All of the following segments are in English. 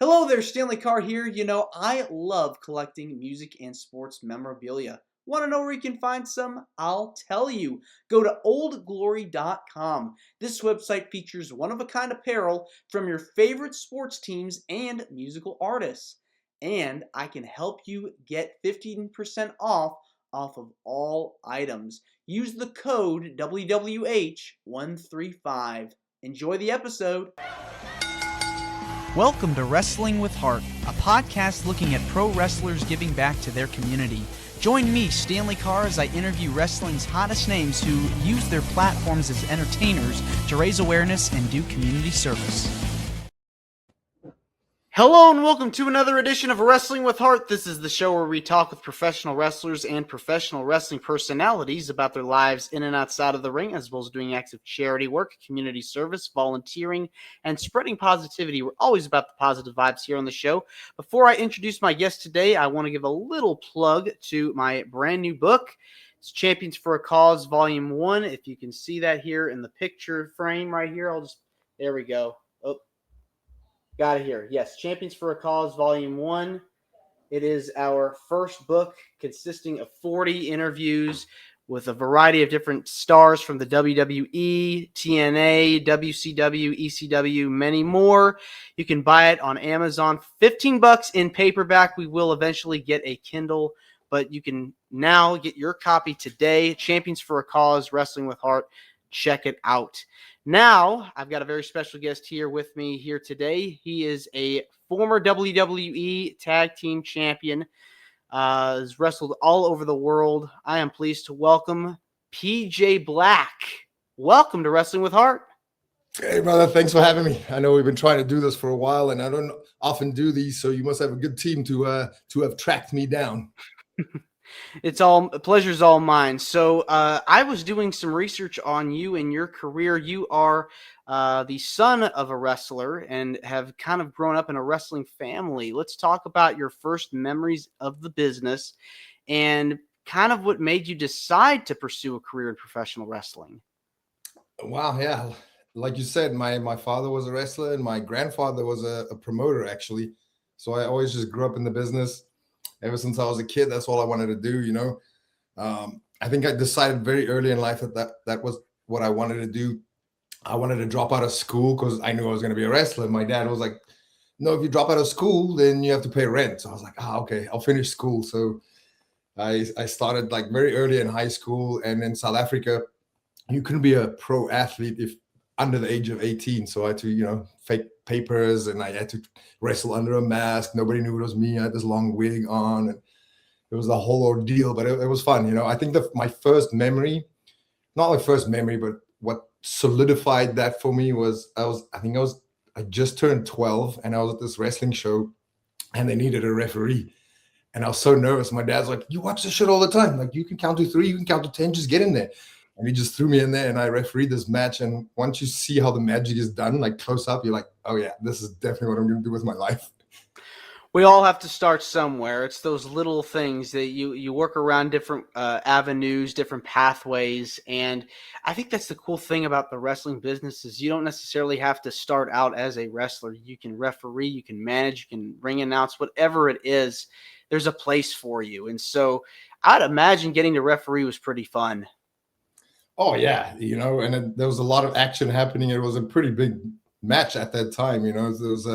Hello there, Stanley Carr here. I love collecting music and sports memorabilia. Want to know where you can find some? I'll tell you. Go to oldglory.com. This website features one-of-a-kind apparel from your favorite sports teams and musical artists. And I can help you get 15% off of all items. Use the code WWH135. Enjoy the episode. Welcome to Wrestling with Heart, a podcast looking at pro wrestlers giving back to their community. Join me, Stanley Carr, as I interview wrestling's hottest names who use their platforms as entertainers to raise awareness and do community service. Hello and welcome to another edition of Wrestling with Heart. This is the show where we talk with professional wrestlers and professional wrestling personalities about their lives in and outside of the ring, as well as doing acts of charity work, community service, volunteering, and spreading positivity. We're always about the positive vibes here on the show. Before I introduce my guest today, I want to give a little plug to my brand new book. It's Champions for a Cause, Volume 1. If you can see that here in the picture frame right here, there we go. Got it here. Yes, Champions for a Cause, Volume 1. It is our first book consisting of 40 interviews with a variety of different stars from the WWE, TNA, WCW, ECW, many more. You can buy it on Amazon. $15 in paperback. We will eventually get a Kindle, but you can now get your copy today. Champions for a Cause, Wrestling with Heart. Check it out. Now, I've got a very special guest here with me here today. He is a former WWE Tag Team Champion, has wrestled all over the world. I am pleased to welcome PJ Black. Welcome to Wrestling with Heart. Hey, brother, thanks for having me. I know we've been trying to do this for a while, and I don't often do these, so you must have a good team to have tracked me down. Pleasure's all mine. So I was doing some research on you and your career. You are the son of a wrestler and have kind of grown up in a wrestling family. Let's talk about your first memories of the business and kind of what made you decide to pursue a career in professional wrestling. Wow, yeah. Like you said, my father was a wrestler and my grandfather was a promoter, actually. So I always just grew up in the business. Ever since I was a kid, that's all I wanted to do, I think I decided very early in life that was what I wanted to do. I wanted to drop out of school because I knew I was going to be a wrestler. My dad was like, no, if you drop out of school, then you have to pay rent. So I was like, okay, I'll finish school. So I started like very early in high school. And in South Africa, you couldn't be a pro athlete if under the age of 18. So I had to, fake papers and I had to wrestle under a mask. Nobody knew it was me. I had this long wig on and it was a whole ordeal, but it was fun. I think my first memory, not my first memory, but what solidified that for me was I just turned 12 and I was at this wrestling show and they needed a referee. And I was so nervous. My dad's like, you watch this shit all the time. Like you can count to 3, you can count to 10, just get in there. And he just threw me in there and I refereed this match. And once you see how the magic is done, like close up, you're like, oh yeah, this is definitely what I'm going to do with my life. We all have to start somewhere. It's those little things that you work around different avenues, different pathways. And I think that's the cool thing about the wrestling business is you don't necessarily have to start out as a wrestler. You can referee, you can manage, you can ring announce, whatever it is, there's a place for you. And so I'd imagine getting to referee was pretty fun. Oh yeah, and there was a lot of action happening. It was a pretty big match at that time. There was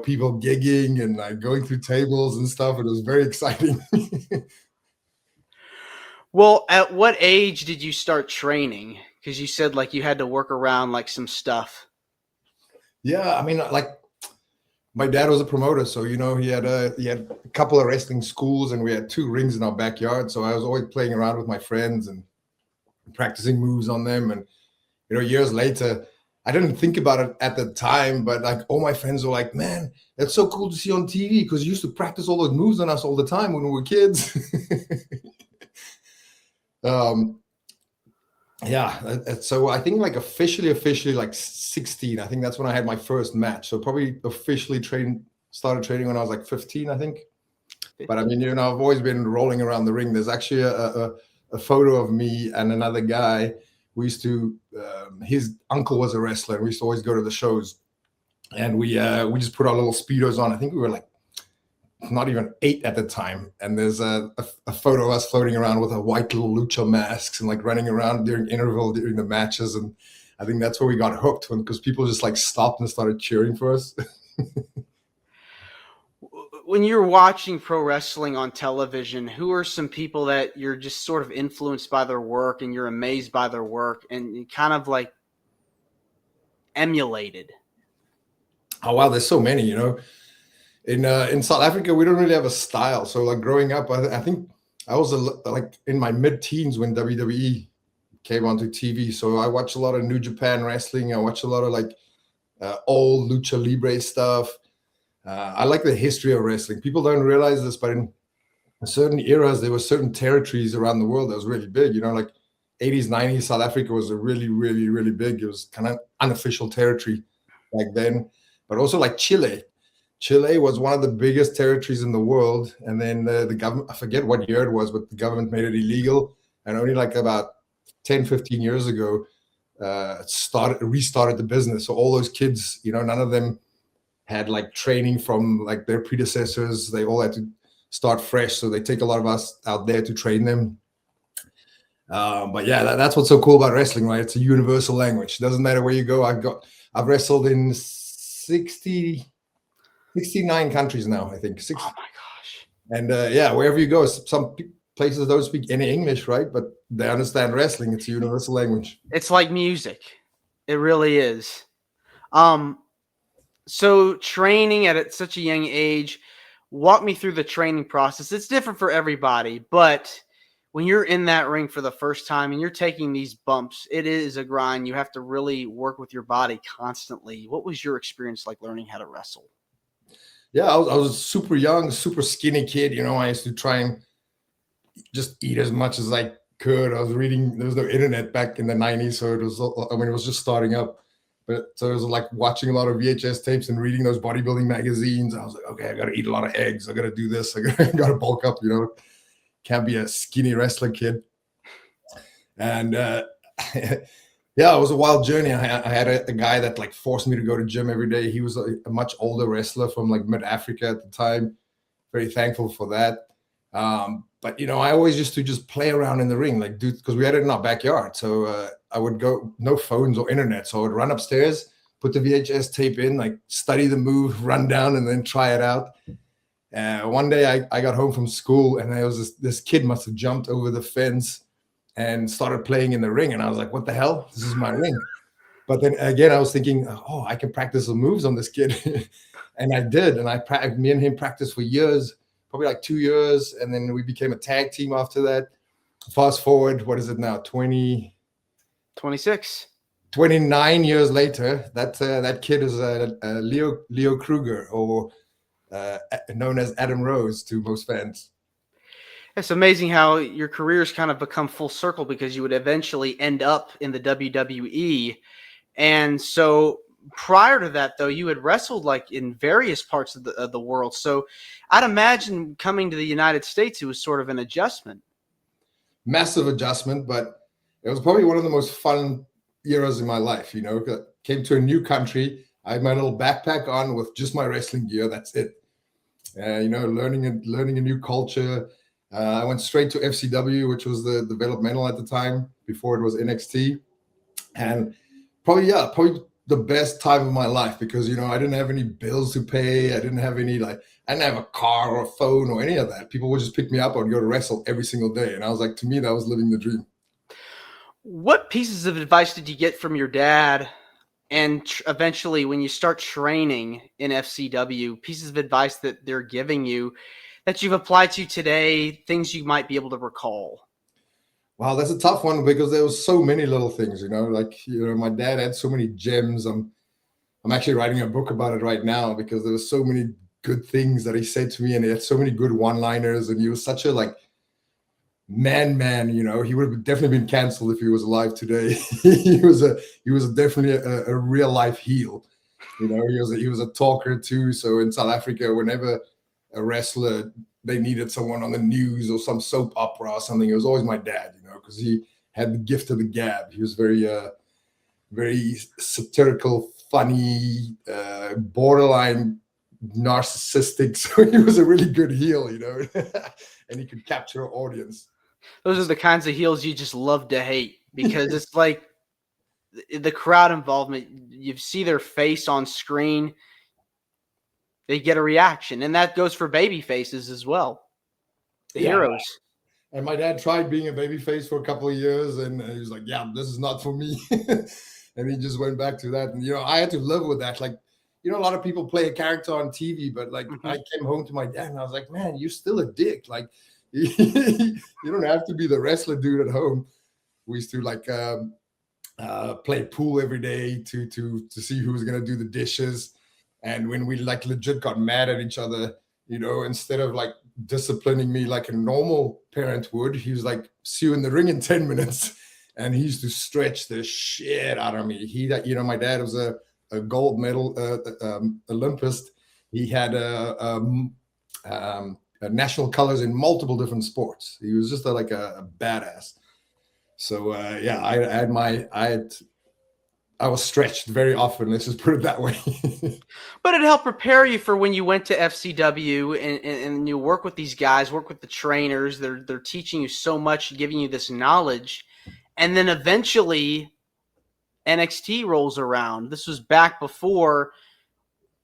people gigging and like going through tables and stuff. It was very exciting. Well, at what age did you start training? Because you said like you had to work around like some stuff. Yeah, I mean, like my dad was a promoter, so he had a couple of wrestling schools, and we had 2 rings in our backyard. So I was always playing around with my friends and practicing moves on them. And years later, I didn't think about it at the time, but like all my friends were like, man, that's so cool to see on TV because you used to practice all those moves on us all the time when we were kids. So I think like officially like 16, I think that's when I had my first match. So probably officially started training when I was like 15, I think. But I mean, I've always been rolling around the ring. There's actually a photo of me and another guy. We used to, his uncle was a wrestler. And we used to always go to the shows. and we just put our little speedos on. I think we were like not even 8 at the time, and there's a photo of us floating around with our white little lucha masks and like running around during interval during the matches. And I think that's where we got hooked, because people just like stopped and started cheering for us. When you're watching pro wrestling on television, who are some people that you're just sort of influenced by their work and you're amazed by their work and you kind of like emulated? Oh wow, there's so many. In South Africa, we don't really have a style. So like growing up, I think I was like in my mid-teens when WWE came onto TV. So I watched a lot of New Japan wrestling. I watched a lot of like old lucha libre stuff. I like the history of wrestling. People don't realize this, but in certain eras, there were certain territories around the world that was really big. Like 80s, 90s, South Africa was a really, really, really big. It was kind of unofficial territory back then. But also like Chile. Chile was one of the biggest territories in the world. And then the government, I forget what year it was, but the government made it illegal. And only like about 10, 15 years ago, restarted the business. So all those kids, none of them had like training from like their predecessors. They all had to start fresh. So they take a lot of us out there to train them. But yeah, that's what's so cool about wrestling, right? It's a universal language. It doesn't matter where you go. I've wrestled in 69 countries now, I think. 60. Oh my gosh. And yeah, wherever you go, some places don't speak any English, right? But they understand wrestling. It's a universal language. It's like music. It really is. So training at such a young age, walk me through the training process. It's different for everybody, but when you're in that ring for the first time and you're taking these bumps, it is a grind. You have to really work with your body constantly. What was your experience like learning how to wrestle? Yeah, I was a super young, super skinny kid. I used to try and just eat as much as I could. I was reading, there was no internet back in the 90s. So it was just starting up. But so it was like watching a lot of VHS tapes and reading those bodybuilding magazines. I was like, okay, I got to eat a lot of eggs. I got to do this. I got to bulk up, Can't be a skinny wrestler kid. And yeah, it was a wild journey. I had a guy that like forced me to go to gym every day. He was a much older wrestler from like mid-Africa at the time. Very thankful for that. But I always used to just play around in the ring, like because we had it in our backyard. So I would go, no phones or internet. So I would run upstairs, put the VHS tape in, like study the move, run down, and then try it out. One day I got home from school, and there was this kid must have jumped over the fence and started playing in the ring. And I was like, what the hell? This is my ring. But then again, I was thinking, oh, I can practice some moves on this kid. And I did. And me and him practiced for years, probably like 2 years. And then we became a tag team after that. Fast forward, what is it now? 26. 29 years later, that kid is Leo Kruger, or known as Adam Rose to most fans. It's amazing how your careers kind of become full circle, because you would eventually end up in the WWE. And so prior to that, though, you had wrestled like in various parts of the world. So I'd imagine coming to the United States, it was sort of an adjustment. Massive adjustment, but it was probably one of the most fun eras in my life. Came to a new country. I had my little backpack on with just my wrestling gear. That's it. Learning a new culture. I went straight to FCW, which was the developmental at the time before it was NXT, and probably the best time of my life, because I didn't have any bills to pay. I didn't have I didn't have a car or a phone or any of that. People would just pick me up and go to wrestle every single day, and I was like, to me, that was living the dream. What pieces of advice did you get from your dad? And eventually, when you start training in FCW, pieces of advice that they're giving you that you've applied to today, things you might be able to recall? Wow, that's a tough one, because there was so many little things, my dad had so many gems. I'm actually writing a book about it right now, because there were so many good things that he said to me, and he had so many good one-liners, and he was such a man, he would have definitely been canceled if he was alive today. he was definitely a real life heel. He was a talker too. So in South Africa, whenever a wrestler, they needed someone on the news or some soap opera or something, it was always my dad, because he had the gift of the gab. He was very satirical, funny, borderline narcissistic. So he was a really good heel, and he could capture an audience. Those are the kinds of heels you just love to hate, because it's like the crowd involvement. You see their face on screen, they get a reaction, and that goes for baby faces as well. The heroes. And my dad tried being a babyface for a couple of years, and he was like, "Yeah, this is not for me," and he just went back to that. And I had to live with that. Like, a lot of people play a character on TV, but like, I came home to my dad, and I was like, "Man, you're still a dick. Like, you don't have to be the wrestler dude at home." We used to like play pool every day to see who was gonna do the dishes, and when we like legit got mad at each other, instead of like disciplining me like a normal parent would, he was like, "See you in the ring in 10 minutes." And he used to stretch the shit out of me. My dad was a gold medal Olympist. He had national colors in multiple different sports. He was just like a badass. So I was stretched very often. Let's just put it that way. But it helped prepare you for when you went to FCW and you work with these guys, work with the trainers. They're teaching you so much, giving you this knowledge. And then eventually NXT rolls around. This was back before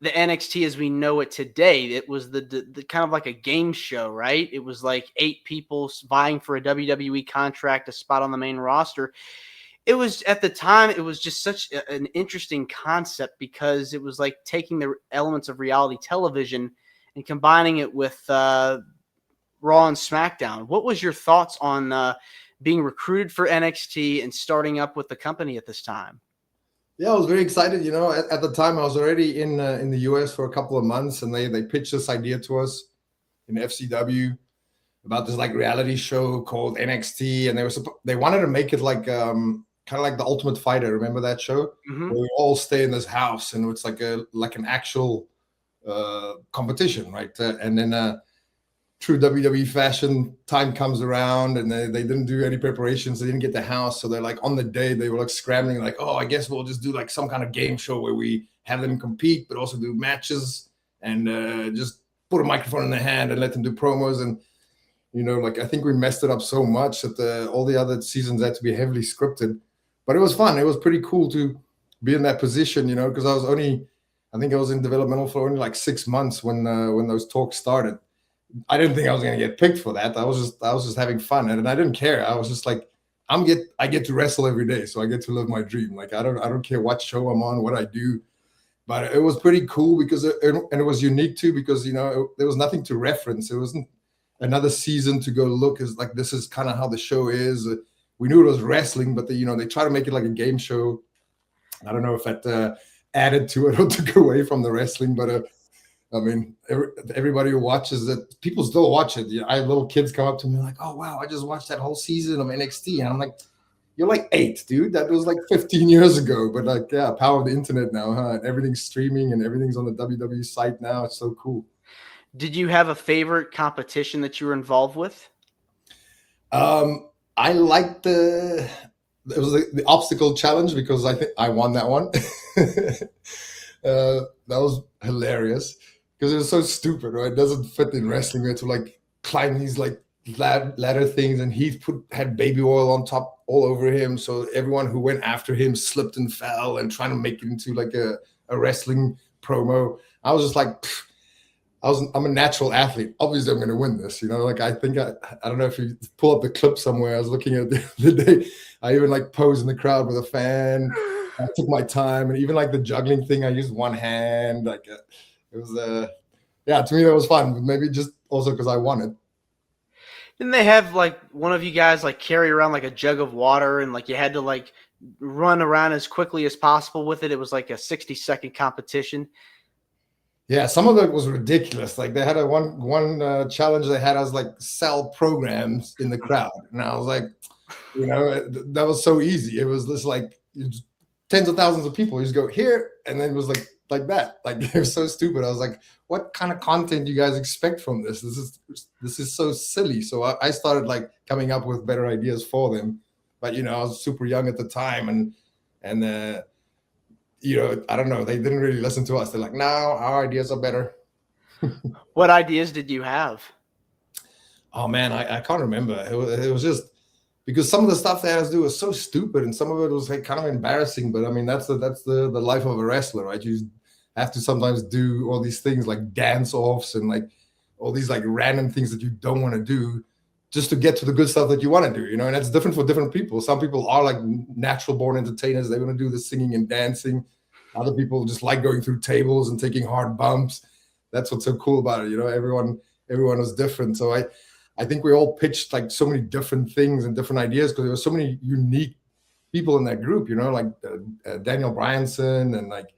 the NXT as we know it today. It was the kind of like a game show, right? It was like 8 people vying for a WWE contract, a spot on the main roster. It was, at the time, it was just such an interesting concept, because it was like taking the elements of reality television and combining it with Raw and SmackDown. What was your thoughts on being recruited for NXT and starting up with the company at this time? Yeah, I was very excited. At the time I was already in the US for a couple of months, and they pitched this idea to us in FCW about this like reality show called NXT, and they wanted to make it like kind of like The Ultimate Fighter. Remember that show? Mm-hmm. Where we all stay in this house, and it's like an actual competition, right? And then true WWE fashion, time comes around, and they didn't do any preparations. They didn't get the house, so they're like, on the day they were like scrambling, like, "Oh, I guess we'll just do like some kind of game show where we have them compete, but also do matches, and just put a microphone in their hand and let them do promos." And like, I think we messed it up so much that all the other seasons had to be heavily scripted. But it was fun. It was pretty cool to be in that position, because I think I was in developmental for only like 6 months when those talks started. I didn't think I was going to get picked for that. I was just having fun, and I didn't care. I was just like, I get to wrestle every day, so I get to live my dream. Like, I don't care what show I'm on, what I do. But it was pretty cool because it was unique too, because there was nothing to reference. It wasn't another season to go look. Is like, this is kind of how the show is. We knew it was wrestling, but they try to make it like a game show. I don't know if that added to it or took away from the wrestling, but I mean, everybody who watches it, people still watch it. I have little kids come up to me like, "Oh wow, I just watched that whole season of NXT," and I'm like, "You're like 8, dude. That was like 15 years ago." But like, yeah, power of the internet now, huh? And everything's streaming and everything's on the WWE site now. It's so cool. Did you have a favorite competition that you were involved with? I liked it was the obstacle challenge, because I think I won that one. That was hilarious because it was so stupid, right? It doesn't fit in wrestling. We had to like climb these like ladder things, and Heath had baby oil on top all over him, so everyone who went after him slipped and fell, and trying to make it into like a wrestling promo. I was just like, I'm a natural athlete. Obviously, I'm going to win this. Like, I think I don't know if you pull up the clip somewhere. I was looking at the other day. I even like posed in the crowd with a fan. I took my time, and even like the juggling thing, I used one hand. Like, it was to me that was fun. Maybe just also because I won it. Didn't they have like one of you guys like carry around like a jug of water, and like you had to like run around as quickly as possible with it? It was like a 60-second competition. Yeah, some of it was ridiculous. Like, they had one challenge they had us like sell programs in the crowd, and I was like, that was so easy. It was just like tens of thousands of people. You just go here, and then it was like that. Like, it was so stupid. I was like, what kind of content do you guys expect from this? This is so silly. So I started like coming up with better ideas for them. But I was super young at the time, and I don't know. They didn't really listen to us. They're like, no, our ideas are better. What ideas did you have? Oh man, I can't remember. It was just because some of the stuff they had us do was so stupid, and some of it was like kind of embarrassing. But I mean, that's the life of a wrestler, right? You have to sometimes do all these things like dance offs and like all these like random things that you don't want to do just to get to the good stuff that you want to do, and that's different for different people. Some people are like natural born entertainers. They want to do the singing and dancing. Other people just like going through tables and taking hard bumps. That's what's so cool about it. Everyone was different. So I think we all pitched like so many different things and different ideas because there were so many unique people in that group, like Daniel Bryanson and like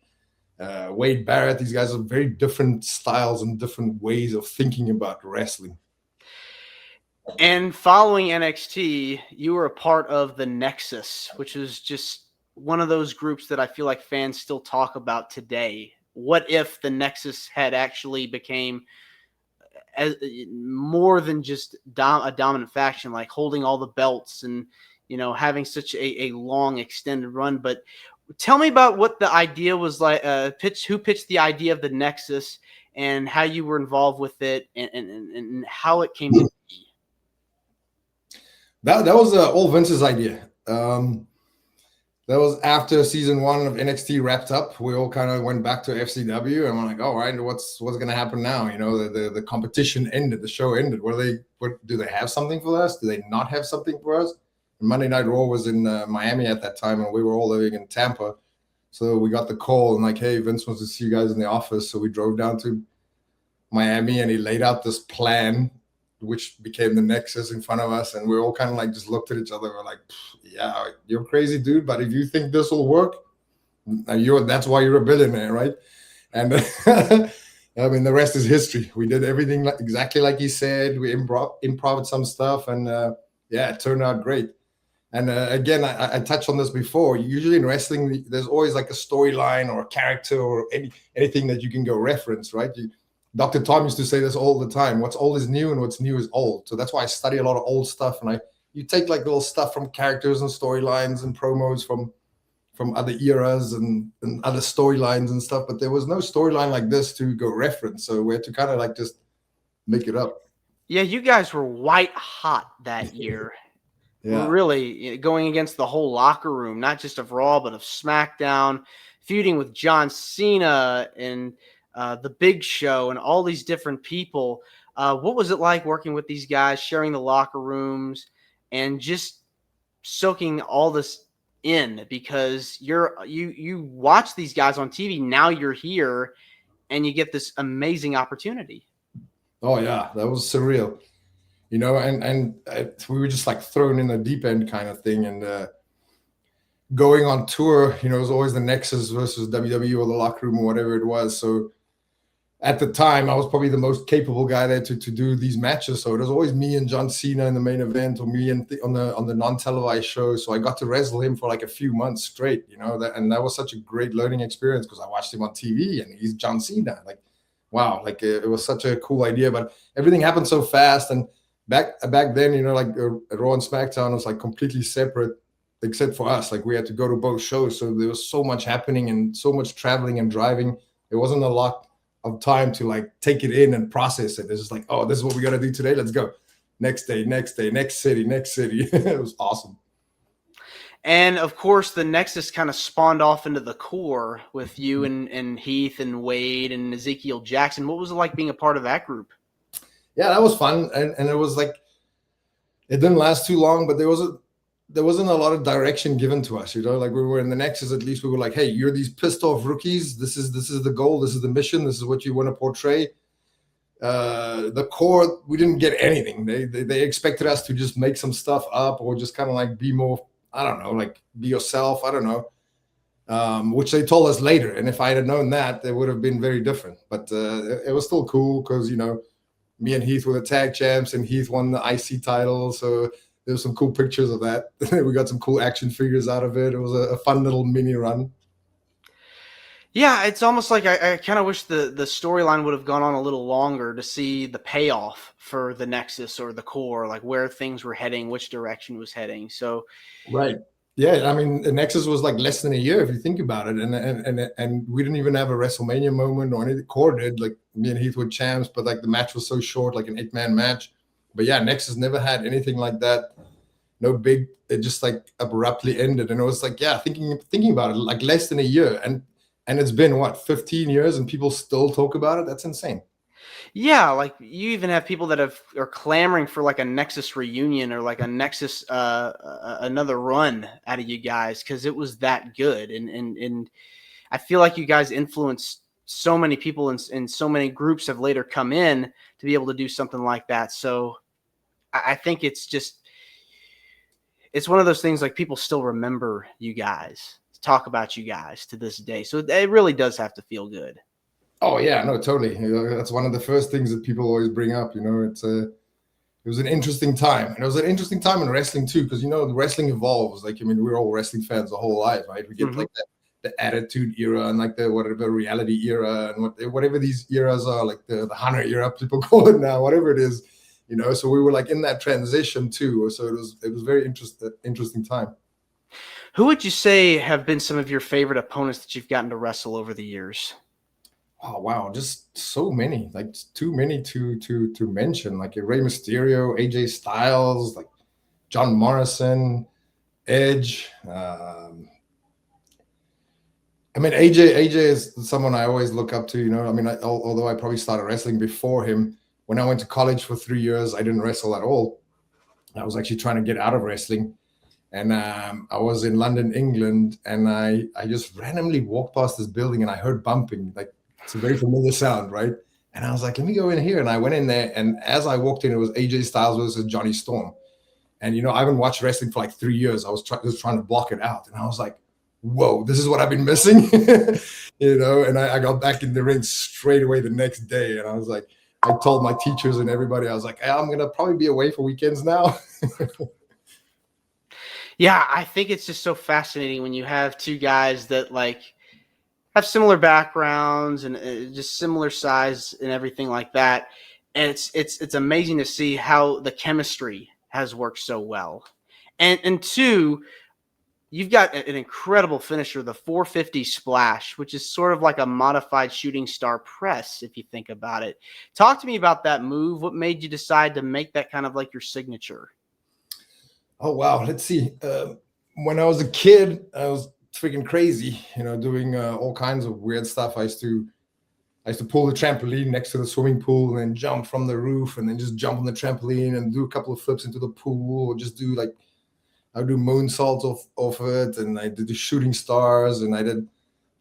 Wade Barrett. These guys are very different styles and different ways of thinking about wrestling. And following NXT, you were a part of the Nexus, which is just one of those groups that I feel like fans still talk about today. What if the Nexus had actually became more than just a dominant faction, like holding all the belts and having such a long extended run? But tell me about what the idea was like. Who pitched the idea of the Nexus and how you were involved with it and how it came to be. That was all Vince's idea. That was after season 1 of NXT wrapped up. We all kind of went back to FCW, and we're like, all right, what's going to happen now? The competition ended, the show ended. Do they have something for us? Do they not have something for us? And Monday Night Raw was in Miami at that time, and we were all living in Tampa. So we got the call and like, hey, Vince wants to see you guys in the office. So we drove down to Miami, and he laid out this plan, which became the Nexus in front of us, and we all kind of like just looked at each other. We're like, yeah, you're crazy, dude, but if you think this will work, that's why you're a billionaire, right? And I mean, the rest is history. We did everything exactly like he said. We improv some stuff, and it turned out great. And again, I touched on this before. Usually in wrestling, there's always like a storyline or a character or anything that you can go reference, right? Dr. Tom used to say this all the time. What's old is new and what's new is old. So that's why I study a lot of old stuff. And you take like little stuff from characters and storylines and promos from other eras and other storylines and stuff. But there was no storyline like this to go reference. So we had to kind of like just make it up. Yeah, you guys were white hot that year. Yeah. Really going against the whole locker room, not just of Raw, but of SmackDown, feuding with John Cena and the Big Show and all these different people. What was it like working with these guys, sharing the locker rooms and just soaking all this in? Because you watch these guys on TV, now you're here and you get this amazing opportunity. Oh yeah, that was surreal. And we were just like thrown in the deep end kind of thing. And going on tour, it was always the Nexus versus WWE or the locker room or whatever it was. So at the time, I was probably the most capable guy there to do these matches. So it was always me and John Cena in the main event, or me on the non-televised show. So I got to wrestle him for like a few months straight, and that was such a great learning experience because I watched him on TV and he's John Cena. Like, wow, like it was such a cool idea, but everything happened so fast. And back then, like Raw and SmackDown was like completely separate, except for us. Like we had to go to both shows, so there was so much happening and so much traveling and driving. There wasn't a lot of time to like take it in and process it. It's just like, oh, this is what we got to do today. Let's go. Next day, next city. It was awesome. And of course, the Nexus kind of spawned off into the core with you and Heath and Wade and Ezekiel Jackson. What was it like being a part of that group? Yeah, that was fun. And it was like, it didn't last too long, but there wasn't a lot of direction given to us, like we were in the Nexus. At least we were like, hey, you're these pissed off rookies. This is the goal. This is the mission. This is what you want to portray. The core, we didn't get anything. They expected us to just make some stuff up or just kind of like be more, I don't know, like be yourself. I don't know. Which they told us later. And if I had known that, it would have been very different. But it was still cool because, me and Heath were the tag champs and Heath won the IC title. So there's some cool pictures of that. We got some cool action figures out of it. It was a fun little mini run. Yeah, it's almost like I kind of wish the storyline would have gone on a little longer to see the payoff for the Nexus or the core, like where things were heading, which direction was heading. So right. Yeah, I mean, the Nexus was like less than a year if you think about it, and we didn't even have a WrestleMania moment or anything. Core did, like me and Heath were champs, but like the match was so short, like an 8-man match. But yeah, Nexus never had anything like that. No big. It just like abruptly ended, and it was like, yeah, thinking about it, like less than a year, and it's been what 15 years, and people still talk about it. That's insane. Yeah, like you even have people that are clamoring for like a Nexus reunion or like a Nexus another run out of you guys because it was that good, and I feel like you guys influenced so many people and so many groups have later come in to be able to do something like that. So I think it's one of those things like people still remember you guys, talk about you guys to this day. So it really does have to feel good. Oh yeah, no, totally. That's one of the first things that people always bring up. It was an interesting time, and it was an interesting time in wrestling too, because the wrestling evolves. Like, I mean, we're all wrestling fans the whole life, right? We get like the attitude era and like the whatever reality era and whatever these eras are, like the Hunter era, people call it now, whatever it is. So we were like in that transition too. So it was very interesting time. Who would you say have been some of your favorite opponents that you've gotten to wrestle over the years? Oh wow, just so many, like too many to mention. Like Rey Mysterio, AJ Styles, like John Morrison, Edge. I mean, AJ is someone I always look up to. I mean, although I probably started wrestling before him. When I went to college for 3 years, I didn't wrestle at all. I was actually trying to get out of wrestling. And I was in London, England, and I just randomly walked past this building and I heard bumping. Like, it's a very familiar sound, right? And I was like, let me go in here. And I went in there, and as I walked in, it was AJ Styles versus Johnny Storm. And I haven't watched wrestling for like 3 years. I was just trying to block it out, and I was like, whoa, this is what I've been missing. And I got back in the ring straight away the next day, and I was like, I told my teachers and everybody, I was like, hey, I'm gonna probably be away for weekends now. Yeah, I think it's just so fascinating when you have two guys that like have similar backgrounds and just similar size and everything like that. And it's amazing to see how the chemistry has worked so well. And two, you've got an incredible finisher, the 450 splash, which is sort of like a modified shooting star press, if you think about it. Talk to me about that move. What made you decide to make that kind of like your signature? Oh wow, let's see. When I was a kid, I was freaking crazy, doing all kinds of weird stuff. I used to pull the trampoline next to the swimming pool and then jump from the roof and then just jump on the trampoline and do a couple of flips into the pool, or just do like I would do moonsaults off it, and I did the shooting stars, and I did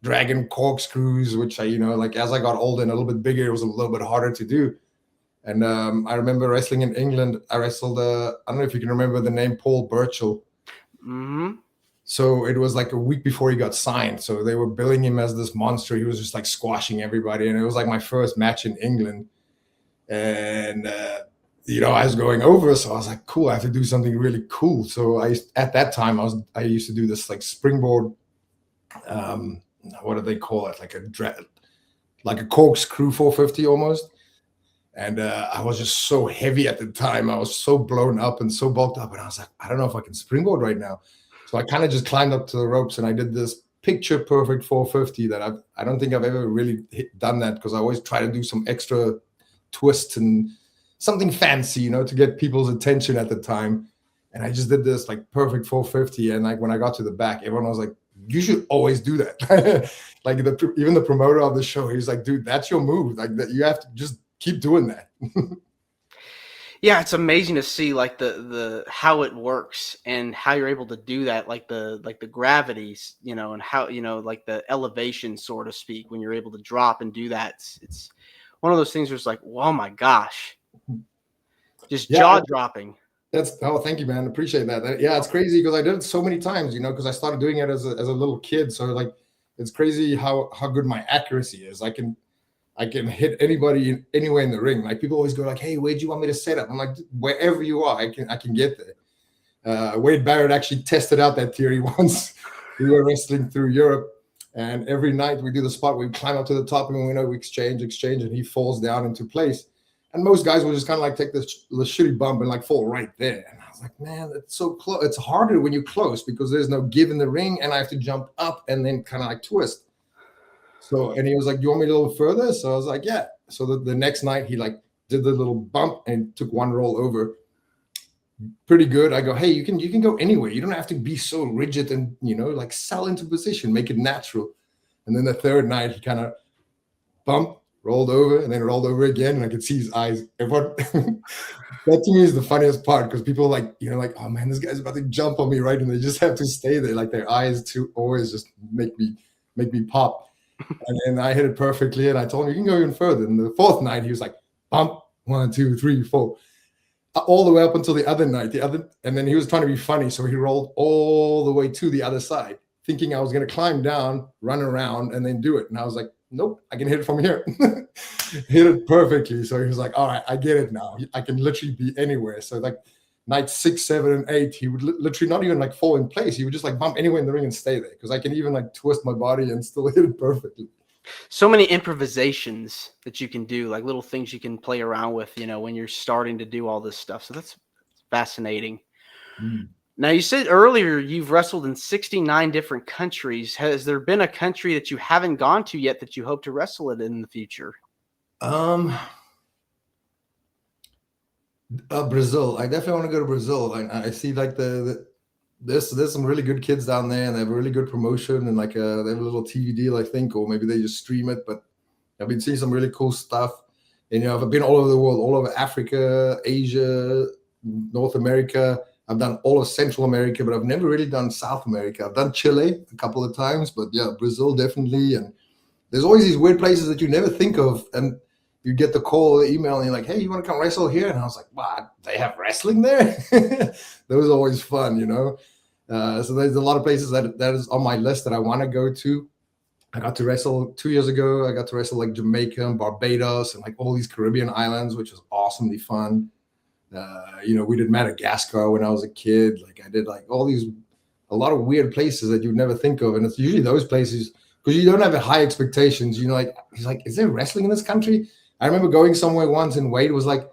dragon corkscrews, which like as I got older and a little bit bigger, it was a little bit harder to do. And I remember wrestling in England. I wrestled, I don't know if you can remember the name Paul Burchill. Mm-hmm. So it was like a week before he got signed. So they were billing him as this monster. He was just like squashing everybody. And it was like my first match in England. And, I was going over. So I was like, cool, I have to do something really cool. So at that time, I used to do this like springboard. What do they call it? Like a corkscrew 450 almost. And I was just so heavy at the time. I was so blown up and so bulked up. And I was like, I don't know if I can springboard right now. So I kind of just climbed up to the ropes and I did this picture perfect 450 that I don't think I've ever really done that, because I always try to do some extra twists and something fancy, to get people's attention at the time. And I just did this like perfect 450. And like when I got to the back, everyone was like, you should always do that. Like even the promoter of the show, he's like, dude, that's your move. Like that, you have to just keep doing that. Yeah, it's amazing to see like the how it works and how you're able to do that, like the gravities, and how like the elevation, so to speak, when you're able to drop and do that. It's one of those things where it's like, oh my gosh, just jaw dropping. Thank you, man. Appreciate that. Yeah, it's crazy because I did it so many times, because I started doing it as a little kid. So like, it's crazy how good my accuracy is. I can hit anybody anywhere in the ring. Like people always go like, hey, where do you want me to set up? I'm like, wherever you are, I can get there. Wade Barrett actually tested out that theory once. We were wrestling through Europe, and every night we do the spot, we climb up to the top and we exchange, and he falls down into place. And most guys will just kind of like take this shitty bump and like fall right there. And I was like, man, it's so close. It's harder when you're close because there's no give in the ring, and I have to jump up and then kind of like twist. So, and he was like, "You want me a little further?" So I was like, "Yeah." So the next night he like did the little bump and took one roll over. Pretty good. I go, "Hey, you can go anywhere. You don't have to be so rigid and like sell into position, make it natural." And then the third night he kind of bumped, rolled over, and then rolled over again, and I could see his eyes. Everyone, that to me is the funniest part because people like, like, oh man, this guy's about to jump on me, right? And they just have to stay there. Like their eyes to always just make me pop. And then I hit it perfectly, and I told him you can go even further. And the fourth night, he was like, bump, 1, 2, 3, 4, all the way up until the other night. And then he was trying to be funny, so he rolled all the way to the other side, thinking I was going to climb down, run around, and then do it. And I was like, nope, I can hit it from here. Hit it perfectly. So he was like, all right, I get it now. I can literally be anywhere. So like night 6, 7, and 8, he would literally not even like fall in place. He would just like bump anywhere in the ring and stay there because I can even like twist my body and still hit it perfectly. So many improvisations that you can do, like little things you can play around with, when you're starting to do all this stuff. So that's fascinating. Now, you said earlier you've wrestled in 69 different countries. Has there been a country that you haven't gone to yet that you hope to wrestle in the future? Brazil. I definitely want to go to Brazil. I see like there's some really good kids down there, and they have a really good promotion, and like they have a little TV deal, I think, or maybe they just stream it. But I've been seeing some really cool stuff. And I've been all over the world, all over Africa, Asia, North America. I've done all of Central America, but I've never really done South America. I've done Chile a couple of times, but yeah, Brazil definitely. And there's always these weird places that you never think of, and you get the call or the email, and you're like, "Hey, you want to come wrestle here?" And I was like, "Wow, they have wrestling there?" That was always fun, So there's a lot of places that is on my list that I want to go to. I got to wrestle 2 years ago. I got to wrestle like Jamaica and Barbados and like all these Caribbean islands, which was awesomely fun. We did Madagascar when I was a kid. Like I did like a lot of weird places that you'd never think of. And it's usually those places because you don't have high expectations. Like he's like, "Is there wrestling in this country?" I remember going somewhere once and Wade was like,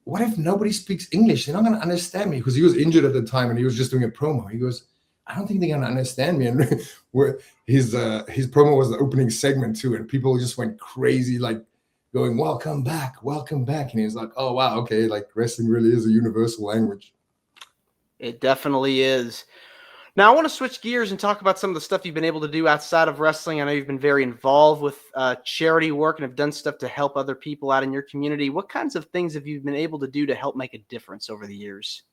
"What if nobody speaks English? They're not going to understand me," because he was injured at the time and he was just doing a promo. He goes, "I don't think they're going to understand me." And his promo was the opening segment too. And people just went crazy, like going, welcome back. And he was like, "Oh, wow. Okay. Like wrestling really is a universal language." It definitely is. Now, I want to switch gears and talk about some of the stuff you've been able to do outside of wrestling. I know you've been very involved with charity work and have done stuff to help other people out in your community. What kinds of things have you been able to do to help make a difference over the years?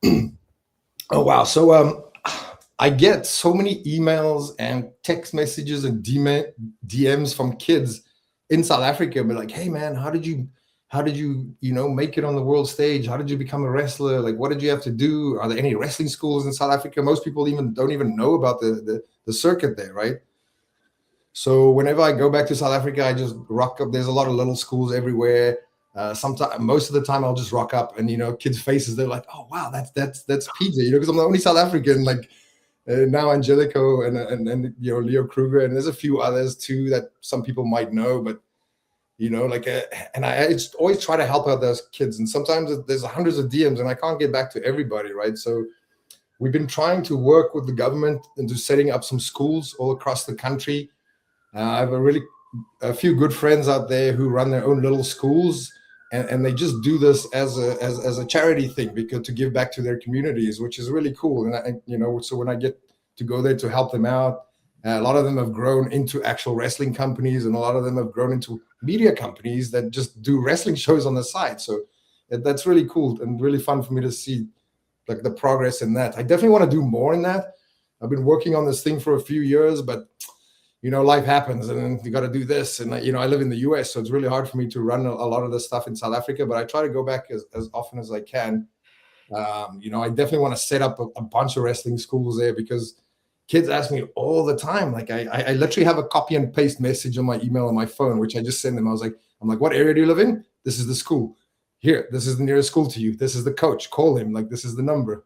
Oh, wow. So I get so many emails and text messages and DMs from kids in South Africa, but like, "Hey man, how did you make it on the world stage? How did you become a wrestler? Like, what did you have to do? Are there any wrestling schools in South Africa?" Most people don't even know about the circuit there, right? So whenever I go back to South Africa, I just rock up. There's a lot of little schools everywhere. Most of the time I'll just rock up, and kids' faces, they're like, "Oh wow, that's Peter," because I'm the only South African. Like now Angelico and Leo Kruger, and there's a few others too that some people might know, but and I just always try to help out those kids. And sometimes there's hundreds of DMs and I can't get back to everybody, right? So we've been trying to work with the government into setting up some schools all across the country. I have a few good friends out there who run their own little schools, and they just do this as a charity thing because to give back to their communities, which is really cool. And so when I get to go there to help them out, a lot of them have grown into actual wrestling companies, and a lot of them have grown into media companies that just do wrestling shows on the side. So that's really cool and really fun for me to see like the progress in that. I definitely want to do more in that. I've been working on this thing for a few years, but life happens, and then you got to do this. And I live in the US, so it's really hard for me to run a lot of the stuff in South Africa, but I try to go back as often as I can. I definitely want to set up a bunch of wrestling schools there because kids ask me all the time. Like I literally have a copy and paste message on my email on my phone, which I just send them. I'm like, "What area do you live in? This is the school. Here, this is the nearest school to you. This is the coach. Call him. Like, this is the number."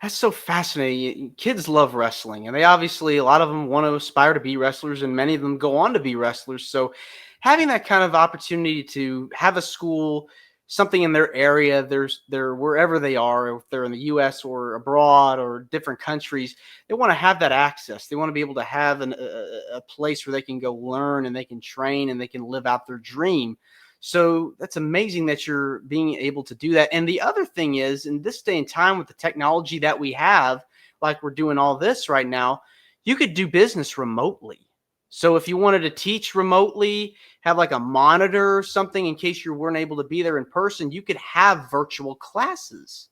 That's so fascinating. Kids love wrestling, and they obviously, a lot of them want to aspire to be wrestlers, and many of them go on to be wrestlers. So having that kind of opportunity to have a school, something in their area, they're wherever they are, if they're in the U.S. or abroad or different countries, they want to have that access. They want to be able to have a place where they can go learn and they can train and they can live out their dream. So that's amazing that you're being able to do that. And the other thing is, in this day and time with the technology that we have, like we're doing all this right now, you could do business remotely. So if you wanted to teach remotely, have like a monitor or something in case you weren't able to be there in person, you could have virtual classes.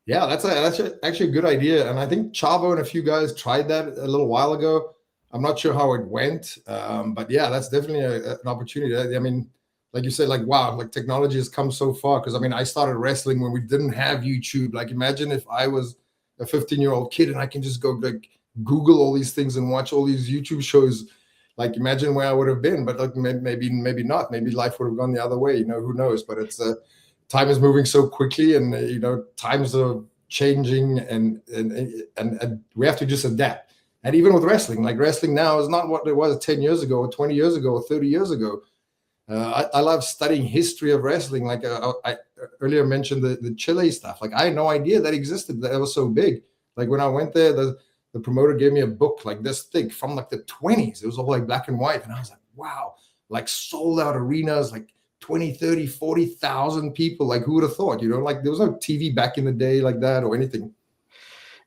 Yeah, actually a good idea. And I think Chavo and a few guys tried that a little while ago. I'm not sure how it went, but yeah, that's definitely an opportunity. I mean, like you said, like, wow, like technology has come so far. Because I mean, I started wrestling when we didn't have YouTube. Like, imagine if I was a 15-year-old kid and I can just go like Google all these things and watch all these YouTube shows. Like, imagine where I would have been. But like, maybe not. Maybe life would have gone the other way. You know, who knows? But it's time is moving so quickly, and you know, times are changing, and we have to just adapt. And even with wrestling, like wrestling now is not what it was 10 years ago or 20 years ago or 30 years ago. I love studying history of wrestling. Like I earlier mentioned the Chile stuff. Like, I had no idea that existed. That was so big. Like, when I went there, the promoter gave me a book like this thick from like the 20s. It was all like black and white. And I was like, wow, like sold out arenas, like 20, 30, 40,000 people. Like, who would have thought, you know, like there was no TV back in the day like that or anything.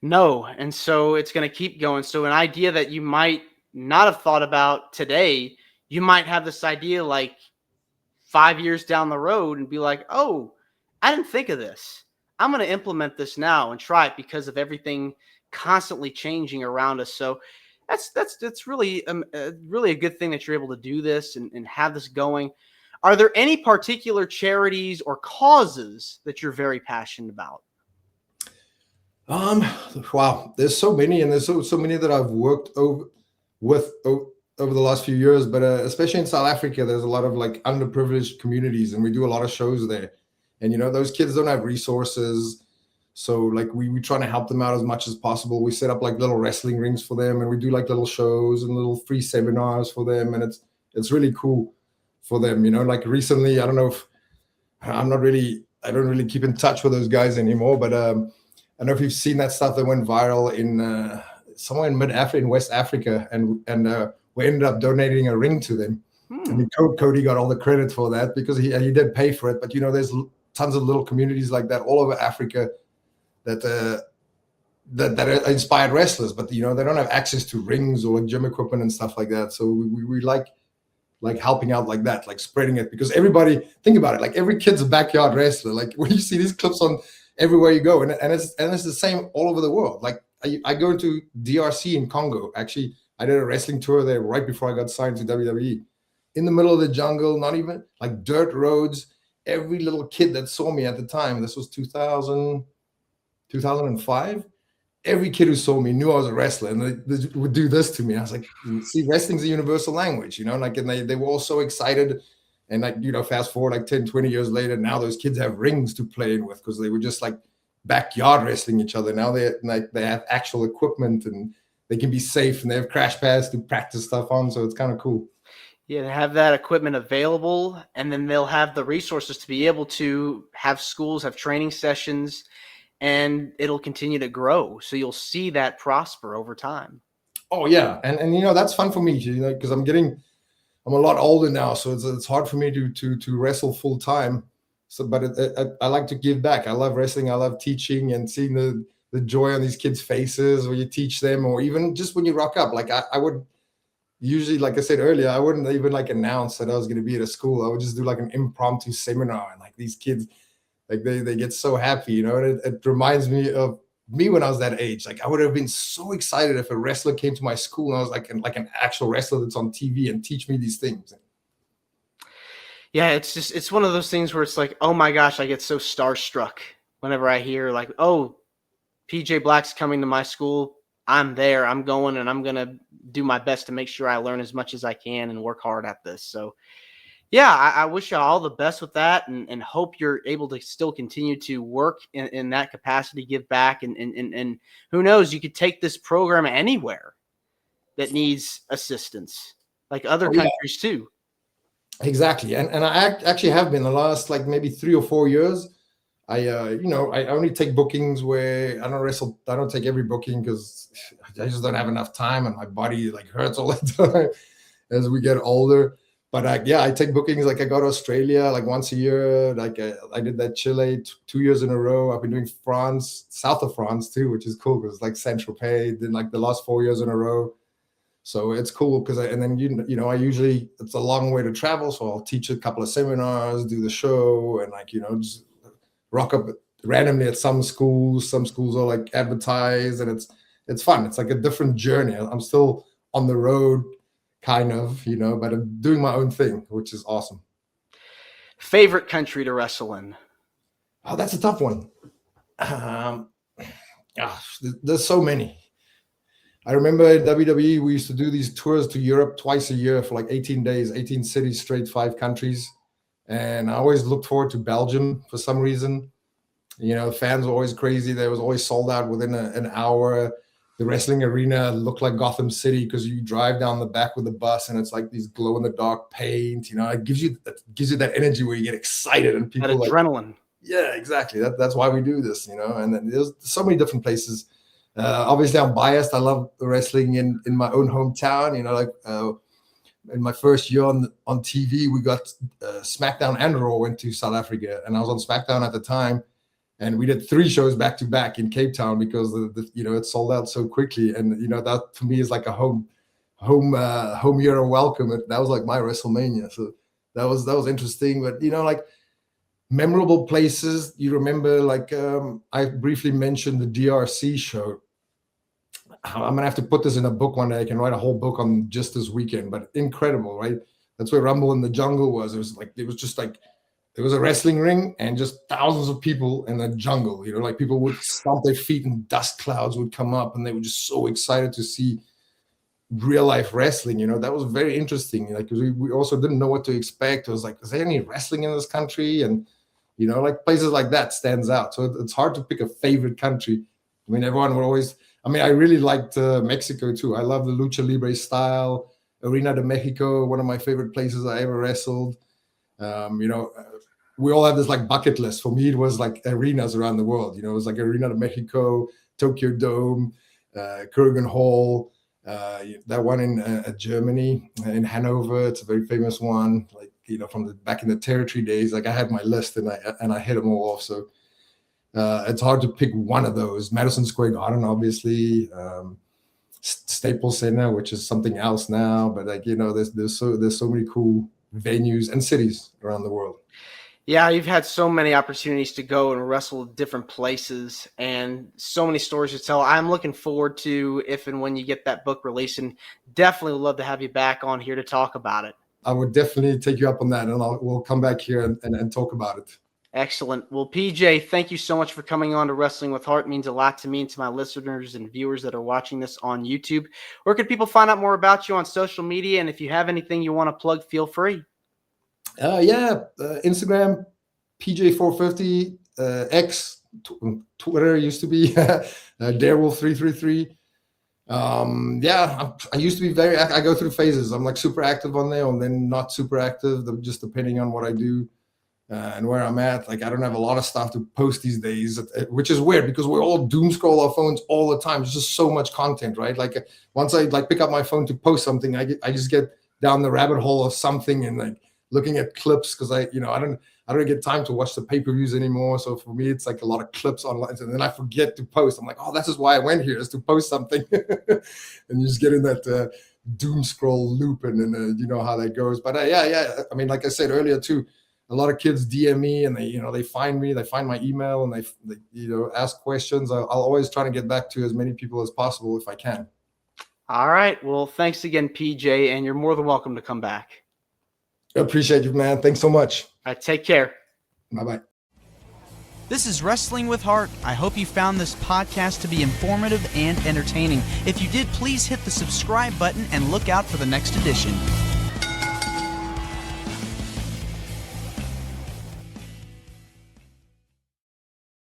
No. And so it's going to keep going. So an idea that you might not have thought about today, you might have this idea like 5 years down the road and be like, oh, I didn't think of this. I'm going to implement this now and try it because of everything constantly changing around us. So that's really really a good thing that you're able to do this and have this going. Are there any particular charities or causes that you're very passionate about? Wow, there's so many, and there's so many that I've worked with over the last few years. But especially in South Africa, there's a lot of like underprivileged communities, and we do a lot of shows there. And you know, those kids don't have resources, so like we trying to help them out as much as possible. We set up like little wrestling rings for them, and we do like little shows and little free seminars for them, and it's really cool for them. You know, like recently, I don't know if I don't really keep in touch with those guys anymore, but I don't know if you've seen that stuff that went viral in somewhere in mid-Africa, in West Africa, and we ended up donating a ring to them. I mean, Cody got all the credit for that because he did pay for it. But you know, there's tons of little communities like that all over Africa that are inspired wrestlers, but you know, they don't have access to rings or like gym equipment and stuff like that. So we like helping out like that, like spreading it, because everybody, think about it, like every kid's a backyard wrestler. Like, when you see these clips on everywhere you go, and it's the same all over the world. Like, I go into DRC in Congo. Actually, I did a wrestling tour there right before I got signed to WWE. In the middle of the jungle, not even like dirt roads. Every little kid that saw me at the time, this was 2005. Every kid who saw me knew I was a wrestler, and they would do this to me. I was like, see, wrestling's a universal language, you know, like, and they were all so excited. And like, you know, fast forward like 10, 20 years later, now those kids have rings to play in with because they were just like backyard wrestling each other. Now they have actual equipment, and they can be safe, and they have crash pads to practice stuff on. So it's kind of cool. Yeah, to have that equipment available, and then they'll have the resources to be able to have schools, have training sessions, and it'll continue to grow. So you'll see that prosper over time. Oh yeah, and you know, that's fun for me, you know, because I'm a lot older now, so it's hard for me to wrestle full time. So, but I like to give back. I love wrestling. I love teaching and seeing the joy on these kids' faces when you teach them, or even just when you rock up. Like, I would usually, like I said earlier, I wouldn't even like announce that I was going to be at a school. I would just do like an impromptu seminar, and like these kids, like they get so happy, you know. And it reminds me of me when I was that age. Like, I would have been so excited if a wrestler came to my school and I was like an actual wrestler that's on TV and teach me these things. Yeah, it's one of those things where it's like, oh my gosh, I get so starstruck whenever I hear like, oh, PJ Black's coming to my school. I'm there. I'm going, and I'm going to do my best to make sure I learn as much as I can and work hard at this. So yeah, I wish you all the best with that, and hope you're able to still continue to work in that capacity, give back, and who knows, you could take this program anywhere that needs assistance, like other countries too. Exactly. And actually have been the last like maybe 3 or 4 years. I only take bookings where I don't wrestle. I don't take every booking because I just don't have enough time and my body like hurts all the time as we get older. But yeah, I take bookings. Like I go to Australia like once a year. Like I did that Chile 2 years in a row. I've been doing France, south of France too, which is cool because it's like Saint Tropez. Did like the last 4 years in a row. So it's cool because and then I usually it's a long way to travel, so I'll teach a couple of seminars, do the show, and like just rock up randomly at some schools. Some schools are like advertised, and it's fun. It's like a different journey. I'm still on the road, kind of, but I'm doing my own thing, which is awesome. Favorite country to wrestle in? Oh, that's a tough one. There's so many. I remember in WWE, we used to do these tours to Europe twice a year for like 18 days, 18 cities, straight 5 countries. And I always looked forward to Belgium for some reason. Fans were always crazy. They was always sold out within an hour. The wrestling arena looked like Gotham City because you drive down the back with the bus and it's like these glow in the dark paint. It gives you that energy where you get excited and people that adrenaline. Yeah, exactly. That's why we do this. And then there's so many different places. Obviously, I'm biased. I love wrestling in my own hometown. In my first year on TV, we got SmackDown and Raw went to South Africa, and I was on SmackDown at the time, and we did 3 shows back to back in Cape Town because it sold out so quickly, and that for me is like a home hero welcome. That was like my WrestleMania, so that was interesting. But like memorable places, you remember like I briefly mentioned the DRC show. I'm gonna have to put this in a book one day. I can write a whole book on just this weekend, but incredible, right? That's where Rumble in the Jungle was. It was a wrestling ring and just thousands of people in the jungle. Like people would stomp their feet and dust clouds would come up, and they were just so excited to see real life wrestling. That was very interesting. Like we also didn't know what to expect. It was like, is there any wrestling in this country? And like places like that stands out. So it's hard to pick a favorite country. I mean, everyone would always. I really liked Mexico too. I love the lucha libre style. Arena de Mexico, one of my favorite places I ever wrestled. We all have this like bucket list. For me, it was like arenas around the world. It was like Arena de Mexico, Tokyo Dome, Kurgan Hall, that one in Germany, in Hanover. It's a very famous one. Like from back in the territory days. Like I had my list and I hit them all off. So. It's hard to pick one of those. Madison Square Garden, obviously, Staples Center, which is something else now. But like there's so many cool venues and cities around the world. Yeah, you've had so many opportunities to go and wrestle at different places, and so many stories to tell. I'm looking forward to if and when you get that book released, and definitely would love to have you back on here to talk about it. I would definitely take you up on that, and we'll come back here and talk about it. Excellent. Well, PJ, thank you so much for coming on to Wrestling with Heart. It means a lot to me and to my listeners and viewers that are watching this on YouTube. Where can people find out more about you on social media? And if you have anything you want to plug, feel free. Instagram, PJ450, X, Twitter used to be Darewolf333. I used to be I go through phases. I'm like super active on there and then not super active, just depending on what I do. And where I'm at, like I don't have a lot of stuff to post these days, which is weird because we're all doom scroll our phones all the time. There's just so much content, right? Like once I like pick up my phone to post something, I just get down the rabbit hole of something and like looking at clips because I don't get time to watch the pay-per-views anymore. So for me, it's like a lot of clips online, and then I forget to post. I'm like, oh, that's just why I went here is to post something, and you just get in that doom scroll loop, and then you know how that goes. But I mean, like I said earlier too. A lot of kids DM me and they find me, they find my email and they ask questions. I'll always try to get back to as many people as possible if I can. All right. Well, thanks again, PJ, and you're more than welcome to come back. I appreciate you, man. Thanks so much. All right. Take care. Bye-bye. This is Wrestling with Heart. I hope you found this podcast to be informative and entertaining. If you did, please hit the subscribe button and look out for the next edition.